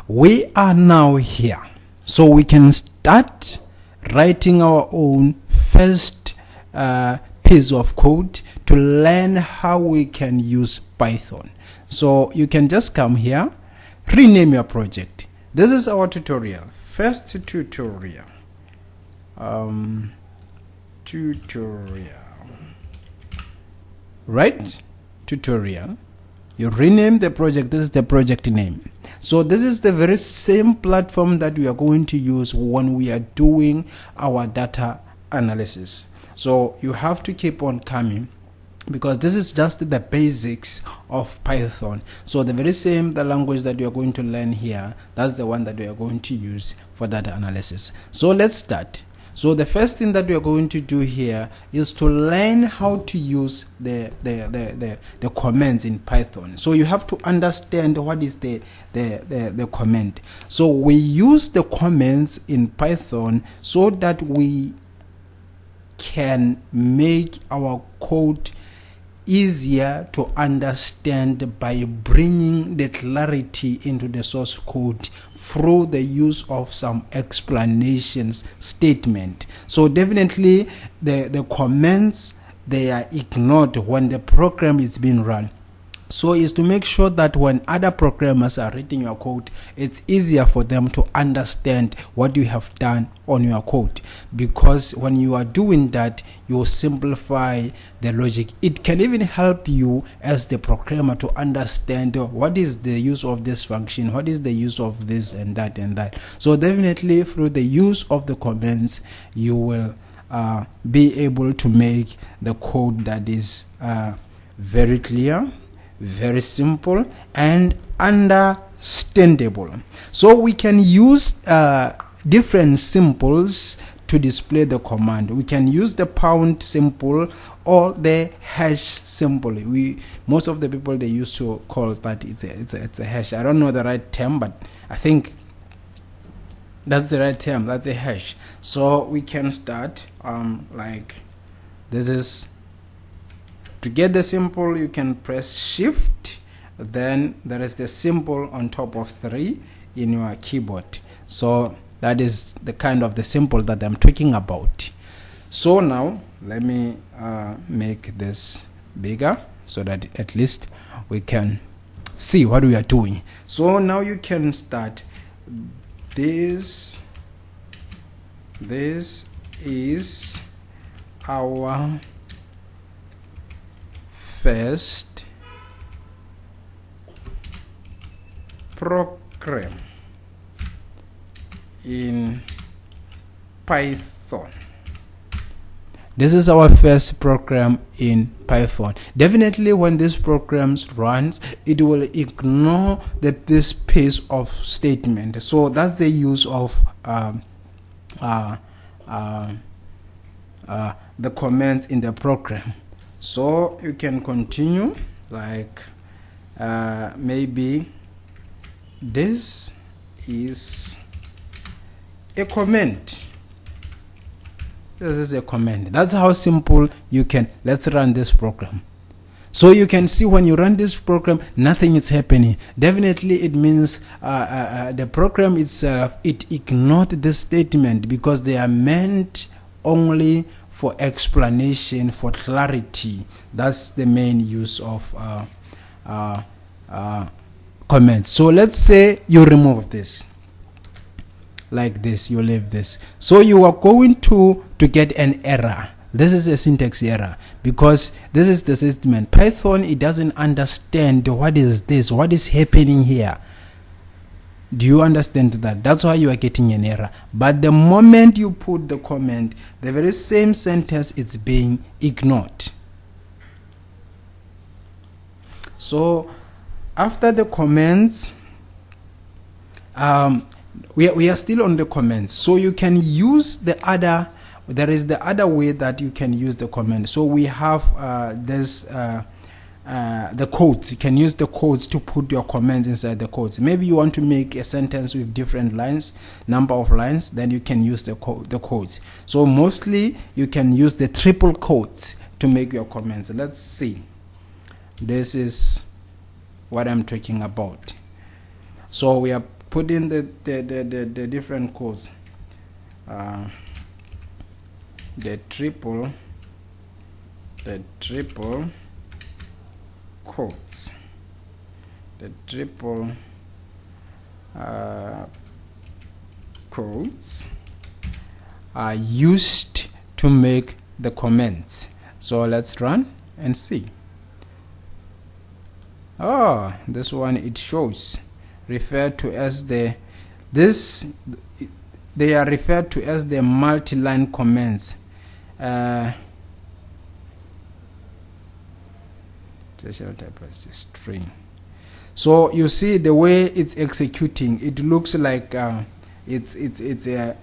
we are now here. So we can start writing our own first piece of code to learn how we can use Python. So you can just come here, rename your project. This is our tutorial, first tutorial. Right? Tutorial. You rename the project. This is the project name. So this is the very same platform that we are going to use when we are doing our data analysis. So you have to keep on coming, because this is just the basics of Python. So the very same the language that we are going to learn here, that's the one that we are going to use for data analysis. So let's start. So the first thing that we are going to do here is to learn how to use the commands in Python. So you have to understand what is the command. So we use the commands in Python so that we can make our code easier to understand by bringing the clarity into the source code through the use of some explanations statement. So definitely the comments, they are ignored when the program is being run. So is to make sure that when other programmers are reading your code, it's easier for them to understand what you have done on your code. Because when you are doing that, you simplify the logic. It can even help you as the programmer to understand what is the use of this function, what is the use of this and that and that. So definitely through the use of the commands, you will be able to make the code that is very clear, very simple and understandable. So we can use different symbols to display the command. We can use the pound symbol or the hash symbol. Most of the people, they used to call that it's a hash. I don't know the right term, but I think that's the right term. That's a hash. So we can start like this is. To get the symbol, you can press shift, then there is the symbol on top of 3 in your keyboard. So that is the kind of the symbol that I'm talking about. So now let me make this bigger so that at least we can see what we are doing. So now you can start. This is our first program in Python. This is our first program in Python. Definitely when this program runs, it will ignore this piece of statement. So that's the use of the commands in the program. So you can continue like maybe this is a command. This is a command. That's how simple you can. Let's run this program. So you can see when you run this program, nothing is happening. Definitely it means the program itself, it ignored this statement because they are meant only for explanation, for clarity. That's the main use of comments. So let's say you remove this like this, you leave this. So you are going to get an error. This is a syntax error because this is the statement. Python, it doesn't understand what is this, what is happening here. Do you understand that? That's why you are getting an error. But the moment you put the comment, the very same sentence is being ignored. So after the comments, we are still on the comments. So you can use the other. There is the other way that you can use the comment. So we have the codes. You can use the codes to put your comments inside the codes. Maybe you want to make a sentence with different lines, number of lines, then you can use the codes. So mostly you can use the triple quotes to make your comments. Let's see. This is what I'm talking about. So we are put in the different codes, the triple quotes, the triple quotes are used to make the comments. So let's run and see. Oh, this one, it shows referred to as they are referred to as the multi-line comments. Special type as a string. So you see the way it's executing, it looks like it's a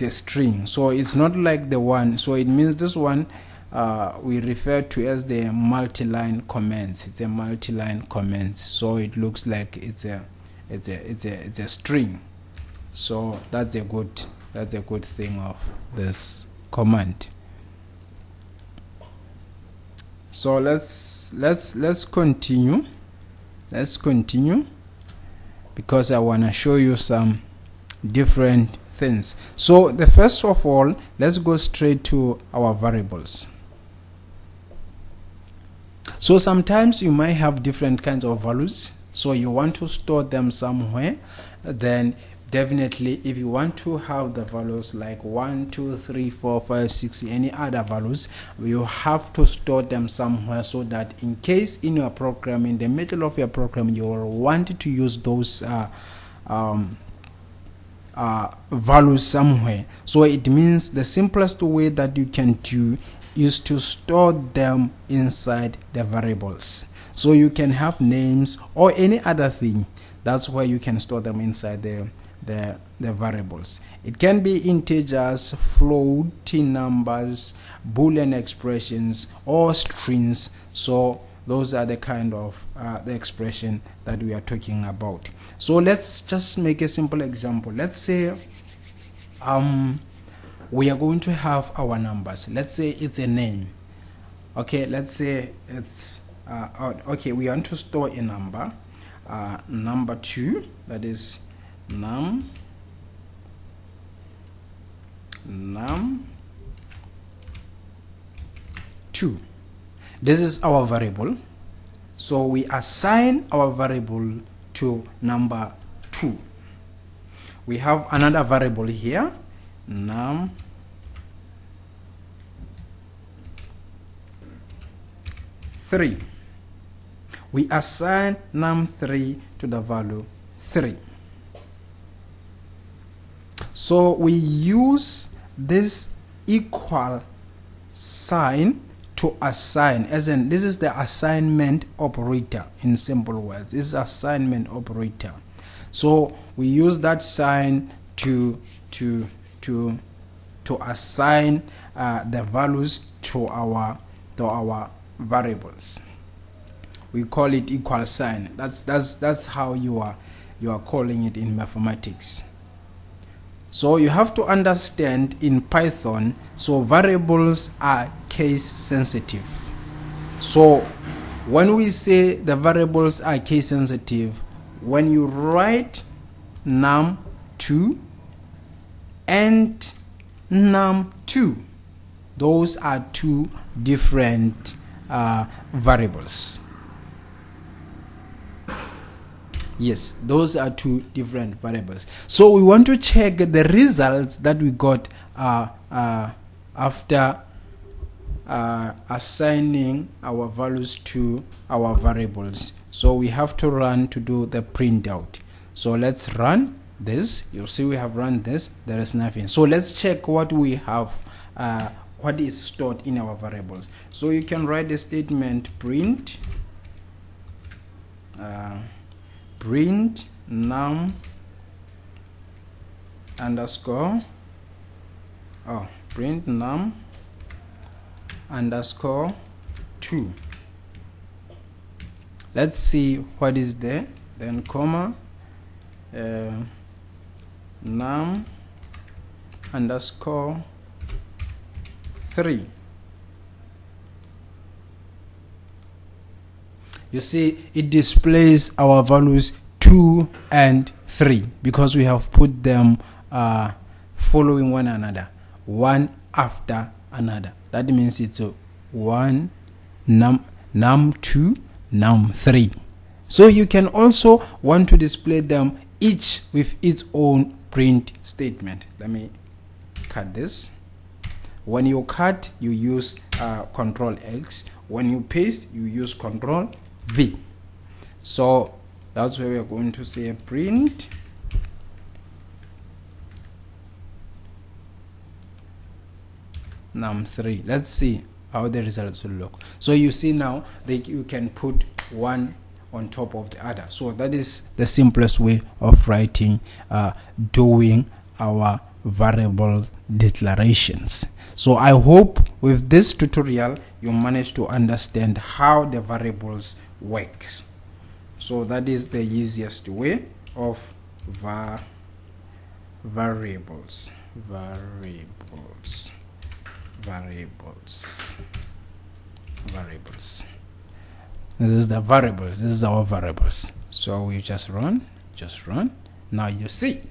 string. So it's not like the one. So it means this one we refer to as the multi-line comments. It's a multi-line comments. So it looks like it's a string. So that's a good thing of this command. So let's continue. Let's continue, because I want to show you some different things. So the first of all, let's go straight to our variables. So sometimes you might have different kinds of values, so you want to store them somewhere. Then definitely, if you want to have the values like 1, 2, 3, 4, 5, 6, any other values, you have to store them somewhere, so that in case in your program, in the middle of your program, you will want to use those values somewhere. So it means the simplest way that you can do is to store them inside the variables. So you can have names or any other thing. That's why you can store them inside the variables. It can be integers, floating numbers, Boolean expressions, or strings. So those are the kind of the expression that we are talking about. So let's just make a simple example. Let's say we are going to have our numbers. Let's say it's a name. Okay, let's say it's okay, we want to store a number, number 2, that is num 2. This is our variable. So we assign our variable to number 2. We have another variable here, num 3. We assign num 3 to the value 3. So we use this equal sign to assign, as in this is the assignment operator. In simple words, this is assignment operator. So we use that sign to assign the values to our variables. We call it equal sign. That's how you are calling it in mathematics. So you have to understand in Python, so variables are case sensitive. So when we say the variables are case sensitive, when you write num2 and num2, those are two different variables. Yes, those are two different variables. So we want to check the results that we got after assigning our values to our variables. So we have to run to do the printout. So let's run this. You'll see we have run this. There is nothing. So let's check what we have, what is stored in our variables. So you can write the statement print print num underscore print num underscore 2. Let's see what is there. Then comma num underscore 3. You see, it displays our values 2 and 3 because we have put them following one another, one after another. That means it's a num2 num3. So you can also want to display them each with its own print statement. Let me cut this. When you cut, you use Control X. When you paste, you use Control V. So that's where we're going to say print num3. Let's see how the results will look. So you see now that you can put one on top of the other. So that is the simplest way of writing, doing our variable declarations. So I hope with this tutorial you managed to understand how the variables works. So that is the easiest way of variables. This is the variables. This is our variables. So we just run. Now you see